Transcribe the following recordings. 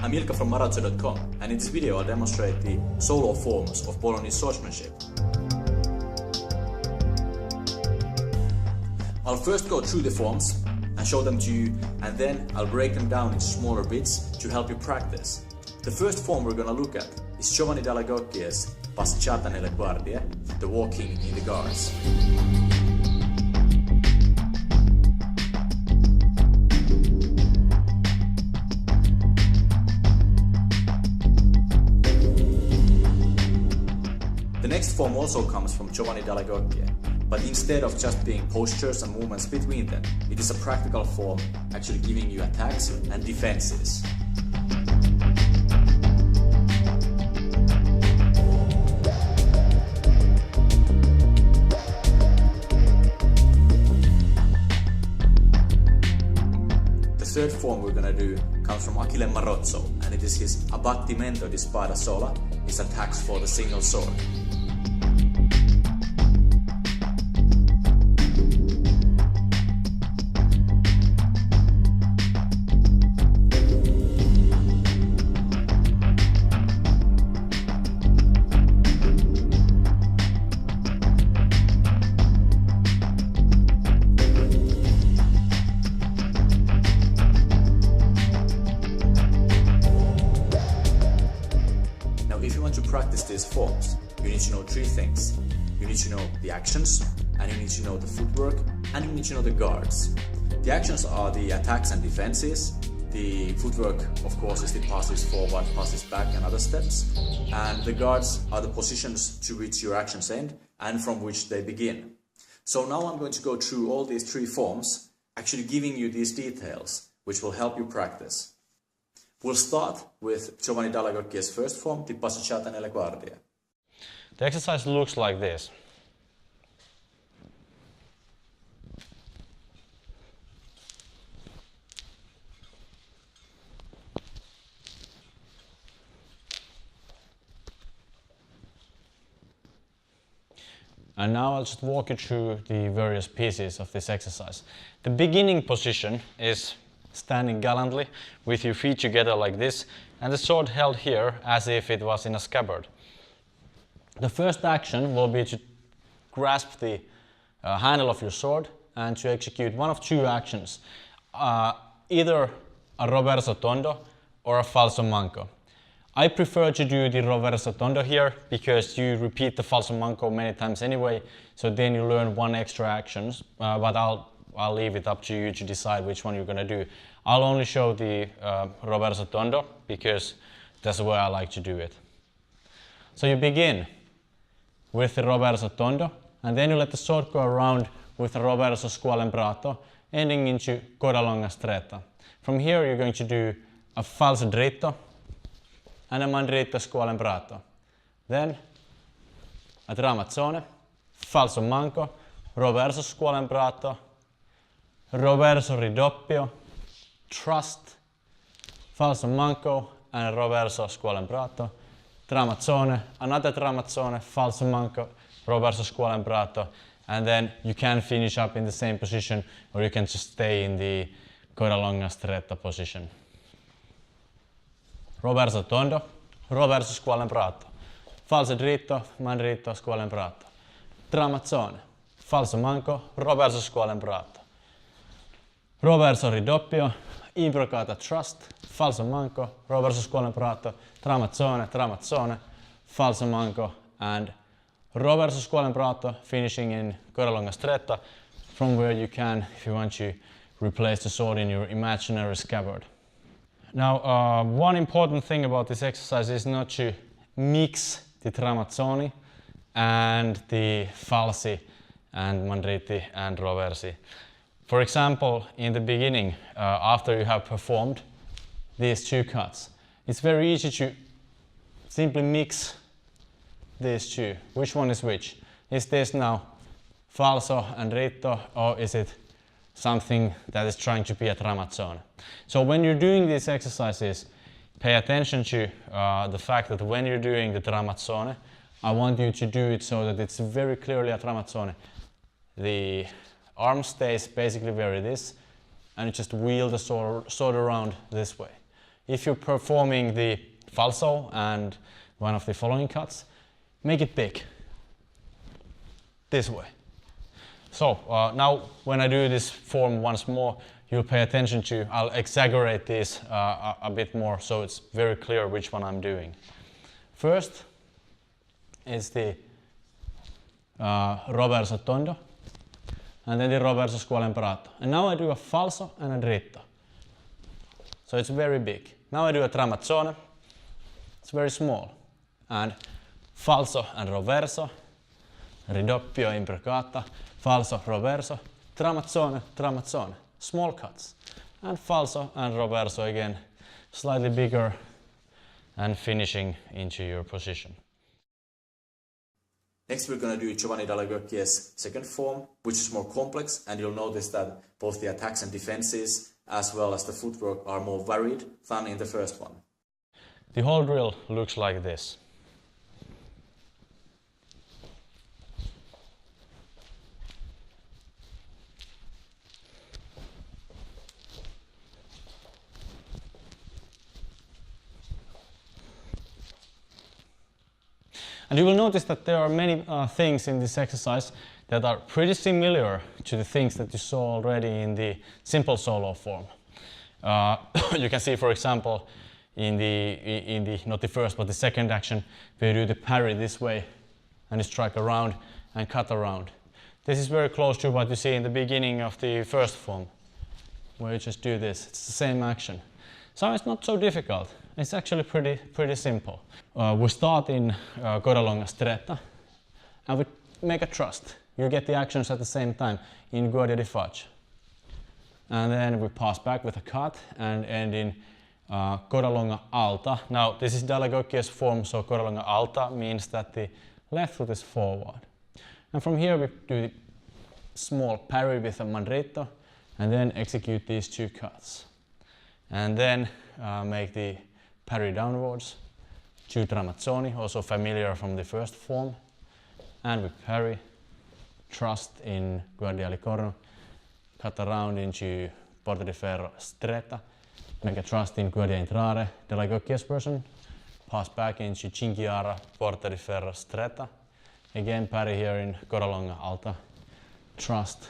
I'm Ilkka from Maroццо.com, and in this video I'll demonstrate the solo forms of Bolognese swordsmanship. I'll first go through the forms and show them to you, and then I'll break them down into smaller bits to help you practice. The first form we're gonna look at is Giovanni dall'Agocchie's passeggiata nelle guardie, the walking in the guards. The next form also comes from Giovanni dall'Agocchie, but instead of just being postures and movements between them, it is a practical form actually giving you attacks and defenses. The third form we're gonna do comes from Achille Marozzo, and it is his abbattimento di spada sola, his attacks for the single sword. If you want to practice these forms, you need to know three things. You need to know the actions, and you need to know the footwork, and you need to know the guards. The actions are the attacks and defenses. The footwork, of course, is the passes forward, passes back, and other steps. And the guards are the positions to which your actions end and from which they begin. So now I'm going to go through all these three forms, actually giving you these details, which will help you practice. We'll start with Giovanni dall'Agocchie's first form, the passeggiata nelle guardie. The exercise looks like this. And now I'll just walk you through the various pieces of this exercise. The beginning position is standing gallantly with your feet together like this, and the sword held here as if it was in a scabbard. The first action will be to grasp the handle of your sword and to execute one of two actions, either a roverso tondo or a falso manco. I prefer to do the roverso tondo here because you repeat the falso manco many times anyway, so then you learn one extra action, but I'll leave it up to you to decide which one you're going to do. I'll only show the roverso tondo because that's the way I like to do it. So you begin with the roverso tondo, and then you let the sword go around with the roverso squalembrato, ending into coda longa stretta. From here you're going to do a falso dritto and a mandritto squalembrato. Then a tramazzone, falso manco, roverso squalembrato, roverso ridoppio, trust, falso manco, and roverso squalembrato, tramazzone, another tramazzone, falso manco, roverso squalembrato, and then you can finish up in the same position, or you can just stay in the coda longa stretta position. Roverso tondo, roverso squalembrato, falso dritto, mandritto, squalembrato, tramazzone, falso manco, roverso squalembrato, roverso ridoppio, imbrocata trust, falso manco, roverso squalembrato, tramazzone, tramazzone, falso manco, and roverso squalembrato, finishing in coda longa stretta, from where you can, if you want to, replace the sword in your imaginary scabbard. Now, one important thing about this exercise is not to mix the tramazzoni and the falsi and mandritti and roversi. For example, in the beginning, after you have performed these two cuts, it's very easy to simply mix these two. Which one is which? Is this now falso and dritto, or is it something that is trying to be a tramazzone? So when you're doing these exercises, pay attention to the fact that when you're doing the tramazzone, I want you to do it so that it's very clearly a tramazzone. The arm stays basically where it is, and you just wheel the sword around this way. if you're performing the falso and one of the following cuts, make it big. This way. So now when I do this form once more, you'll pay attention to, I'll exaggerate this a bit more so it's very clear which one I'm doing. First is the Roverso Tondo, and then the Roverso Squallemperato. And now I do a falso and a dritto. So it's very big. Now I do a Tramazzone, it's very small. And falso and Roverso, ridoppio imbrocata, falso, Roverso, Tramazzone, Tramazzone. Small cuts. And falso and Roverso again, slightly bigger, and finishing into your position. Next we're going to do Giovanni dall'Agocchie's second form, which is more complex, and you'll notice that both the attacks and defenses as well as the footwork are more varied than in the first one. The whole drill looks like this. And you will notice that there are many things in this exercise that are pretty similar to the things that you saw already in the simple solo form. You can see, for example, in the not the first but the second action, where you do the parry this way and you strike around and cut around. This is very close to what you see in the beginning of the first form, where you just do this. It's the same action. So it's not so difficult. It's actually pretty simple. We start in coda longa stretta and we make a thrust. You get the actions at the same time in guardia di faccia. And then we pass back with a cut and end in coda longa alta. Now this is dall'Agocchie's form, so coda longa alta means that the left foot is forward. And from here we do the small parry with a mandritto and then execute these two cuts. And then make the parry downwards, 2 Tramazzoni, also familiar from the first form. And we parry, thrust in guardia di corno, cut around into porta di ferro stretta, make a thrust in guardia entrare, dall'Agocchie's version, pass back into cinchiara, porta di ferro stretta, again parry here in coda longa alta, thrust,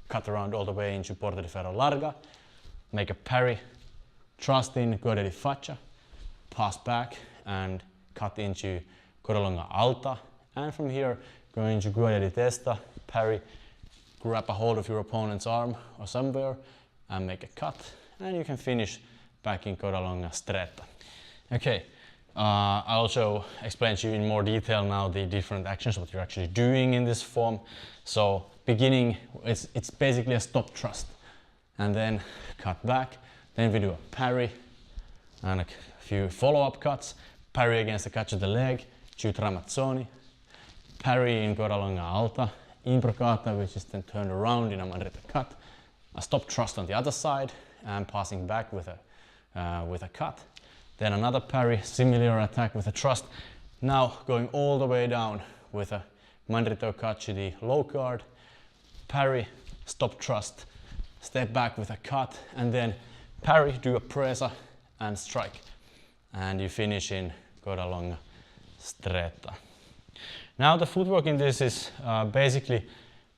cut around all the way into porta di ferro larga, make a parry, thrust in guardia di faccia, pass back and cut into coda longa alta, and from here go into guardia di testa, parry, grab a hold of your opponent's arm or somewhere and make a cut, and you can finish back in coda longa stretta. Okay, I'll also explain to you in more detail now the different actions, what you're actually doing in this form. So beginning, it's basically a stop thrust, and then cut back, then we do a parry and a few follow-up cuts, parry against the catch of the leg, 2 Tramazzoni, parry in coda longa alta, imbrocata, which is then turned around in a mandritto cut, a stop thrust on the other side and passing back with a cut, then another parry, similar attack with a thrust, now going all the way down with a mandritto cut to the low guard, parry, stop thrust, step back with a cut, and then parry, do a presa and strike, and you finish in coda longa stretta. Now the footwork in this is basically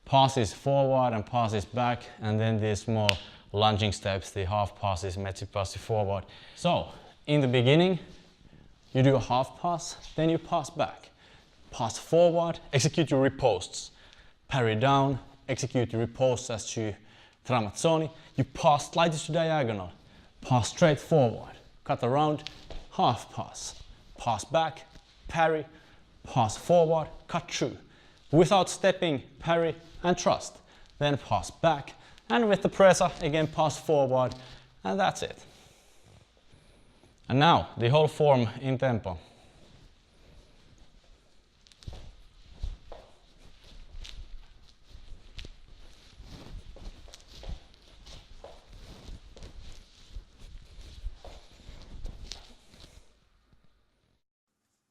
passes forward and passes back, and then these small lunging steps, the half passes, mezzi passi forward. So in the beginning you do a half pass, then you pass back, pass forward, execute your riposts, parry down, execute your riposts as 2 Tramazzoni, you pass slightly to diagonal, pass straight forward, cut around, half pass, pass back, parry, pass forward, cut through, without stepping, parry and thrust, then pass back, and with the presa again pass forward, and that's it. And now the whole form in tempo.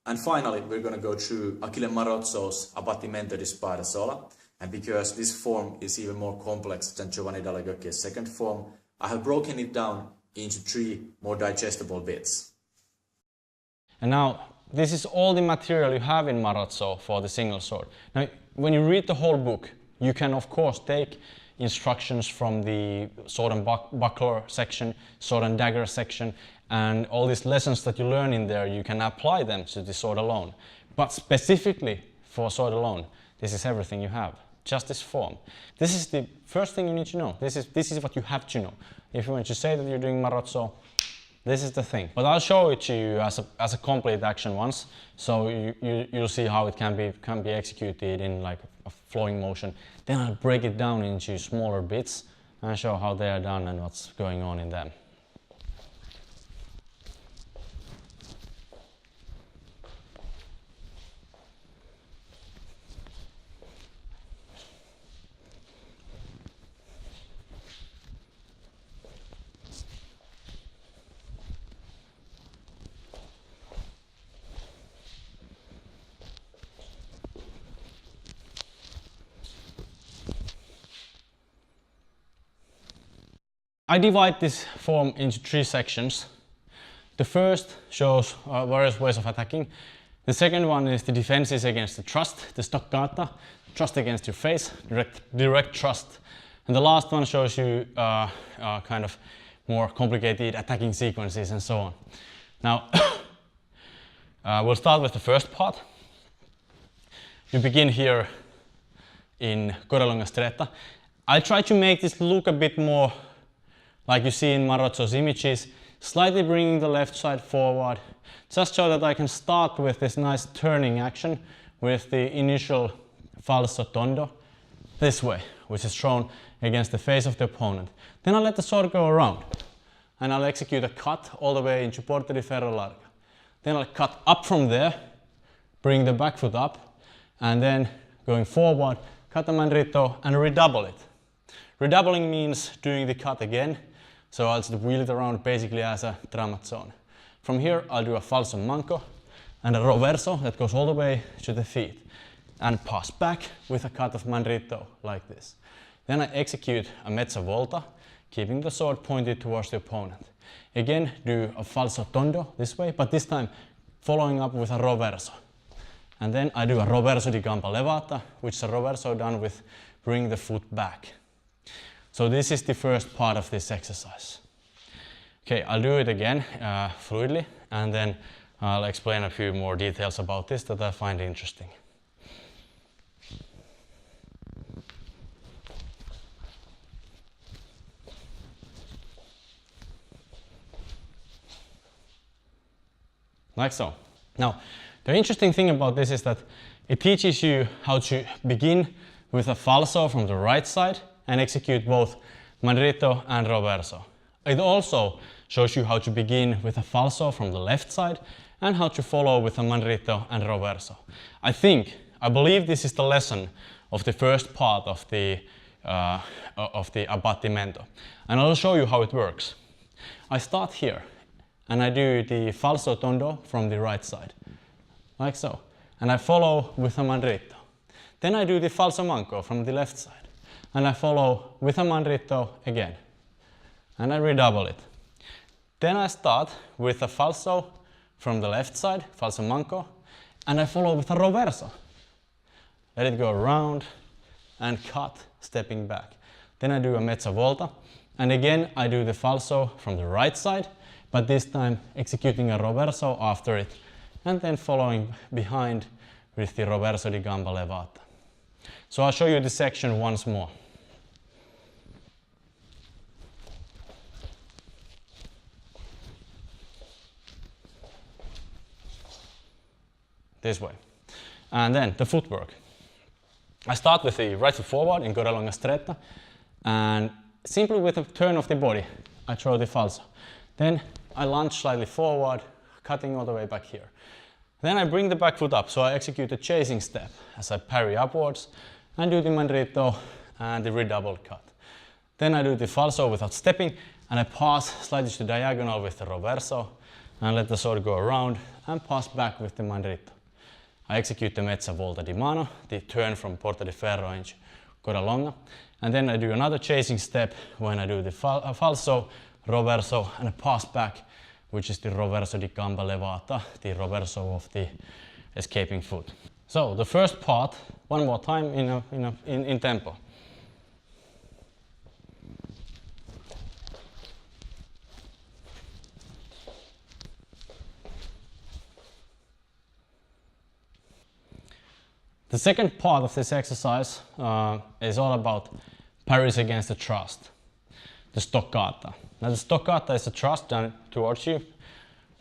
And finally, we're going to go through Achille Marozzo's Abbattimento di Spada Sola. And because this form is even more complex than Giovanni dall'Agocchie's second form, I have broken it down into 3 more digestible bits. And now, this is all the material you have in Marotzzo for the single sword. Now, when you read the whole book, you can of course take instructions from the sword and buckler section, sword and dagger section, and all these lessons that you learn in there, you can apply them to the sword alone. But specifically for sword alone, this is everything you have, just this form. This is the first thing you need to know. This is what you have to know. If you want to say that you're doing Marotzzo, this is the thing. But I'll show it to you as a complete action once, so you'll see how it can be executed in like a flowing motion. Then I'll break it down into smaller bits and show how they are done and what's going on in them. I divide this form into 3 sections. The first shows various ways of attacking. The second one is the defenses against the thrust, the stoccata, thrust against your face, direct thrust. And the last one shows you kind of more complicated attacking sequences and so on. Now, we'll start with the first part. You begin here in corda stretta. I try to make this look a bit more like you see in Marotzzo's images, slightly bringing the left side forward, just so that I can start with this nice turning action with the initial falso tondo this way, which is thrown against the face of the opponent. Then I'll let the sword go around, and I'll execute a cut all the way into porta di ferro larga. Then I'll cut up from there, bring the back foot up, and then going forward, cut the mandrito and redouble it. Redoubling means doing the cut again, so I'll just wheel it around basically as a tramazzone. From here I'll do a falso manco and a roverso that goes all the way to the feet and pass back with a cut of mandrito like this. Then I execute a mezza volta, keeping the sword pointed towards the opponent. Again do a falso tondo this way, but this time following up with a roverso. And then I do a roverso di gamba levata, which is a roverso done with bring the foot back. So this is the first part of this exercise. Okay, I'll do it again fluidly, and then I'll explain a few more details about this that I find interesting. Like so. Now, the interesting thing about this is that it teaches you how to begin with a falso from the right side and execute both mandrito and roverso. It also shows you how to begin with a falso from the left side and how to follow with a mandrito and roverso. I believe this is the lesson of the first part of the abbattimento. And I'll show you how it works. I start here and I do the falso tondo from the right side, like so. And I follow with a mandrito. Then I do the falso manco from the left side. And I follow with a mandrito again. And I redouble it. Then I start with a falso from the left side, falso manco, and I follow with a roverso. Let it go around and cut, stepping back. Then I do a mezza volta, and again I do the falso from the right side, but this time executing a roverso after it, and then following behind with the roverso di gamba levata. So I'll show you this section once more. This way. And then the footwork. I start with the right foot forward in corda longa stretta, and simply with a turn of the body, I throw the falso. Then I lunge slightly forward, cutting all the way back here. Then I bring the back foot up, so I execute a chasing step as I parry upwards and do the mandrito and the redoubled cut. Then I do the falso without stepping, and I pass slightly to diagonal with the roverso and let the sword go around and pass back with the mandrito. I execute the mezza volta di mano, the turn from porta di ferro into corda longa, and then I do another chasing step when I do the falso, roverso and a pass back, which is the roverso di gamba levata, the roverso of the escaping foot. So the first part, one more time in tempo. The second part of this exercise is all about parries against the thrust, the stoccata. Now the stoccata is a thrust done towards you.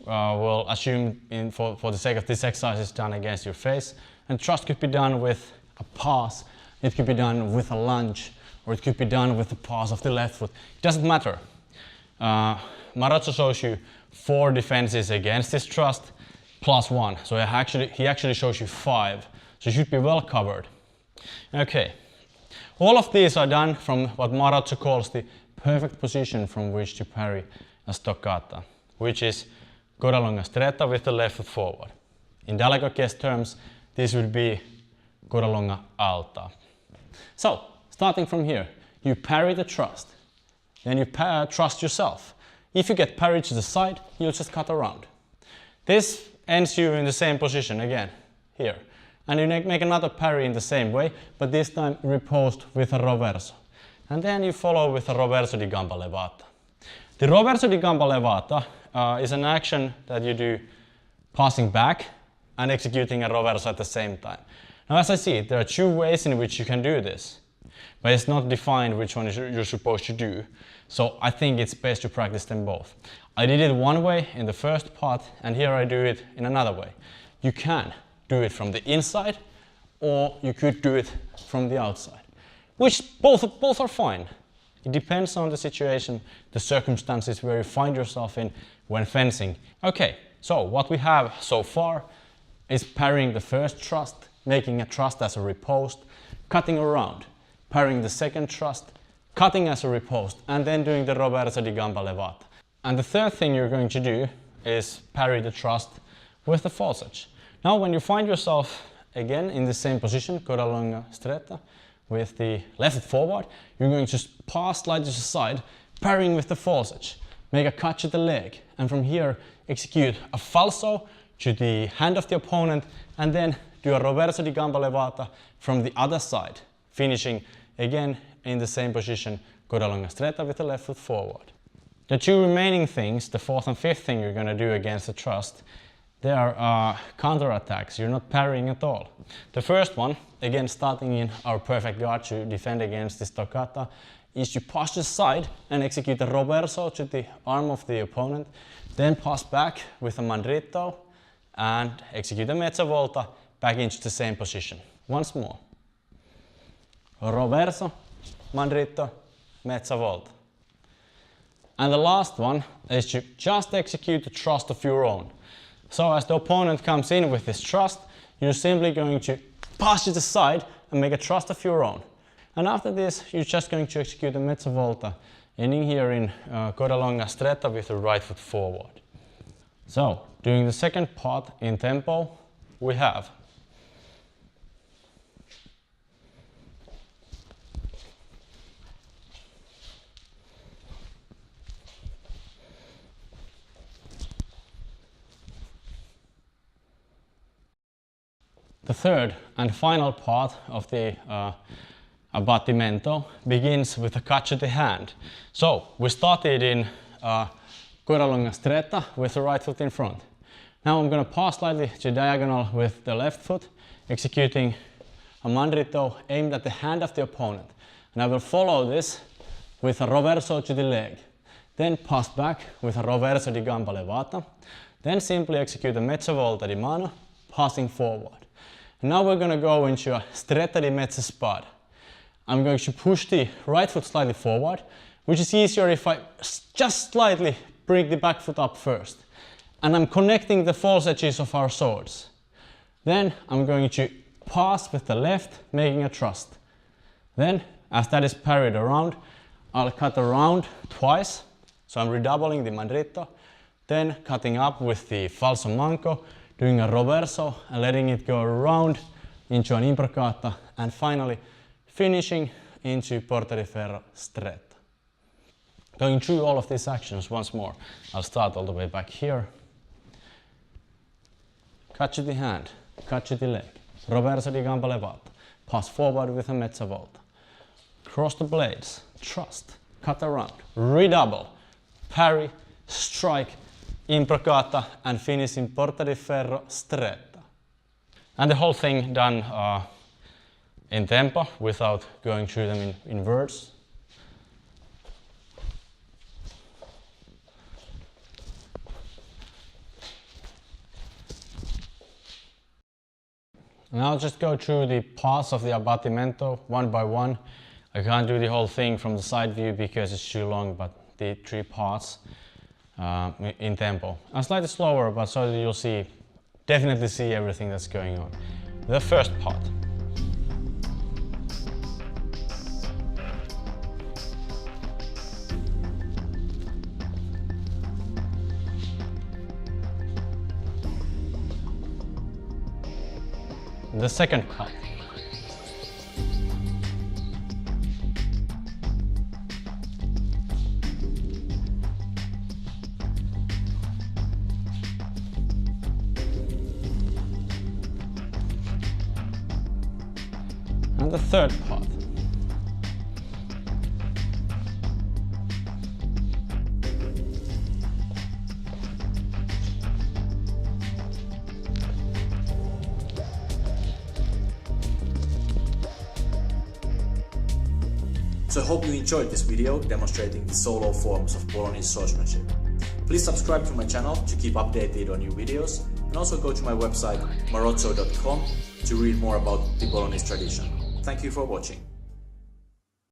We'll assume for the sake of this exercise it's done against your face. And thrust could be done with a pass, it could be done with a lunge, or it could be done with the pass of the left foot. It doesn't matter. Maroццo shows you 4 defenses against this thrust plus 1. So he actually shows you 5. So you should be well covered. Okay, all of these are done from what Maroцcco calls the perfect position from which to parry a stoccata, which is coda longa stretta with the left foot forward. In dall'Agocchie's terms, this would be coda longa alta. So, starting from here, you parry the thrust, then you thrust yourself. If you get parried to the side, you'll just cut around. This ends you in the same position again, here. And you make another parry in the same way, but this time riposte with a roverso. And then you follow with a roverso di gamba levata. The roverso di gamba levata is an action that you do passing back and executing a roverso at the same time. Now as I see it, there are 2 ways in which you can do this, but it's not defined which one you're supposed to do. So I think it's best to practice them both. I did it one way in the first part, and here I do it in another way. You can do it from the inside, or you could do it from the outside, which both are fine. It depends on the situation, the circumstances where you find yourself in when fencing. Okay, so what we have so far is parrying the first thrust, making a thrust as a riposte, cutting around, parrying the second thrust, cutting as a riposte, and then doing the roverso di gamba levata. And the third thing you're going to do is parry the thrust with the false edge. Now when you find yourself again in the same position, coda longa stretta, with the left foot forward, you're going to just pass slightly to the side, parrying with the false edge. Make a cut to the leg, and from here execute a falso to the hand of the opponent, and then do a roverso di gamba levata from the other side, finishing again in the same position, coda longa stretta with the left foot forward. The 2 remaining things, the 4th and 5th thing you're going to do against the thrust, they are counter-attacks. You're not parrying at all. The first one, again starting in our perfect guard to defend against the stoccata, is to pass to the side and execute a roverso to the arm of the opponent, then pass back with a mandrito and execute a mezza volta back into the same position. Once more. Roverso, mandrito, mezza volta. And the last one is to just execute the thrust of your own. So as the opponent comes in with this thrust, you're simply going to pass to the side and make a thrust of your own. And after this, you're just going to execute a mezza volta, ending here in coda longa stretta with the right foot forward. So, doing the second part in tempo, we have the third and final part of the abbattimento begins with a cut to the hand. So we started in coda longa stretta with the right foot in front. Now I'm going to pass slightly to diagonal with the left foot, executing a mandrito aimed at the hand of the opponent. And I will follow this with a roverso to the leg. Then pass back with a roverso di gamba levata. Then simply execute a mezza volta di mano, passing forward. And now we're going to go into a stretta di mezza spada. I'm going to push the right foot slightly forward, which is easier if I just slightly bring the back foot up first. And I'm connecting the false edges of our swords. Then I'm going to pass with the left, making a thrust. Then, as that is parried around, I'll cut around twice. So I'm redoubling the mandrito, then cutting up with the falso manco, doing a roverso and letting it go around into an imbrocata, and finally finishing into porta di ferro stretta. Going through all of these actions once more. I'll start all the way back here. Cacciati hand, cacciati leg, roversa di gamba levata, pass forward with a mezza volta. Cross the blades, thrust, cut around, redouble, parry, strike, imbrocata, and finish in porta di ferro stretta. And the whole thing done in tempo without going through them in words. Now I'll just go through the parts of the abbattimento one by one. I can't do the whole thing from the side view because it's too long, but the 3 parts in tempo. I'm slightly slower, but so that you'll definitely see everything that's going on. The first part. The second part. And the third part. So I hope you enjoyed this video demonstrating the solo forms of Bolognese swordsmanship. Please subscribe to my channel to keep updated on new videos, and also go to my website marotzzo.com to read more about the Bolognese tradition. Thank you for watching.